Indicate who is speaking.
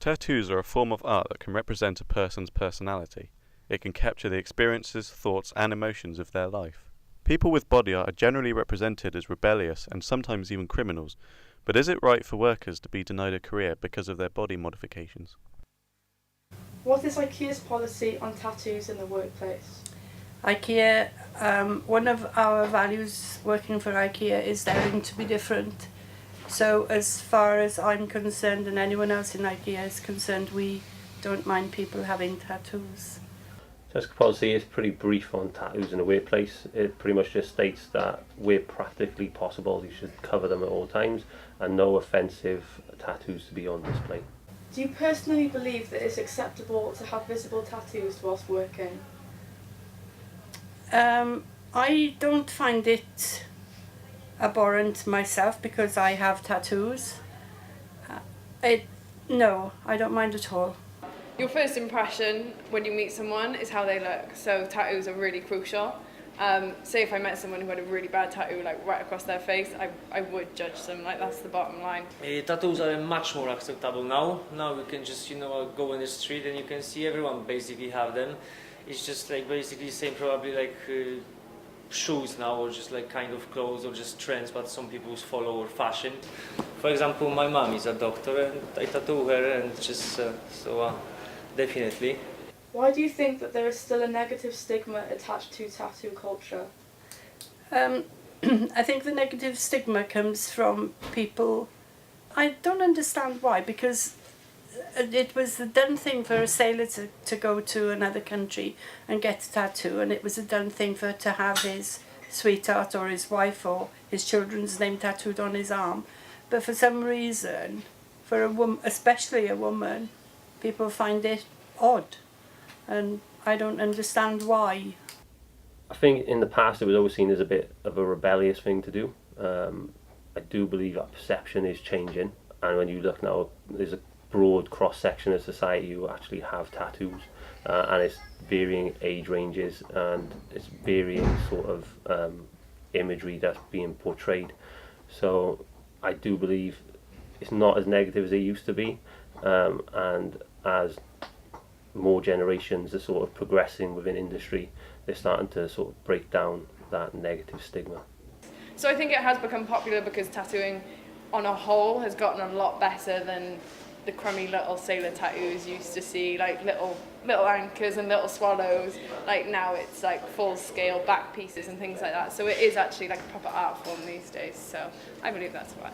Speaker 1: Tattoos are a form of art that can represent a person's personality. It can capture the experiences, thoughts, and emotions of their life. People with body art are generally represented as rebellious and sometimes even criminals, but is it right for workers to be denied a career because of their body modifications?
Speaker 2: What is IKEA's policy on tattoos in the workplace?
Speaker 3: IKEA, one of our values working for IKEA is daring to be different. So as far as I'm concerned and anyone else in IKEA is concerned, we don't mind people having tattoos.
Speaker 4: Tesco policy is pretty brief on tattoos in the workplace. It pretty much just states that where practically possible you should cover them at all times and no offensive tattoos to be on display.
Speaker 2: Do you personally believe that it's acceptable to have visible tattoos whilst working?
Speaker 3: I don't find it abhorrent myself because I have tattoos. No, I don't mind at all.
Speaker 5: Your first impression when you meet someone is how they look, so tattoos are really crucial. Say if I met someone who had a really bad tattoo like right across their face, I would judge them, like that's the bottom line.
Speaker 6: Tattoos are much more acceptable now. Now you can just go in the street and you can see everyone basically have them. It's just like basically same probably like shoes now, or just like kind of clothes, or just trends but some people follow, or fashion. For example, my mom is a doctor and I tattoo her, and just definitely.
Speaker 2: Why do you think that there is still a negative stigma attached to tattoo culture?
Speaker 3: I think the negative stigma comes from people. I don't understand why, because it was the done thing for a sailor to go to another country and get a tattoo, and it was a done thing to have his sweetheart or his wife or his children's name tattooed on his arm. But for some reason, for a woman, especially a woman, people find it odd, and I don't understand why.
Speaker 4: I think in the past it was always seen as a bit of a rebellious thing to do. I do believe that perception is changing, and when you look now, there's a broad cross-section of society who actually have tattoos, and it's varying age ranges and it's varying sort of imagery that's being portrayed. So I do believe it's not as negative as it used to be, and as more generations are sort of progressing within industry, they're starting to sort of break down that negative stigma.
Speaker 5: So I think it has become popular because tattooing on a whole has gotten a lot better than the crummy little sailor tattoos you used to see, like little anchors and little swallows. Like now it's like full scale back pieces and things like that. So it is actually like a proper art form these days. So I believe that's why.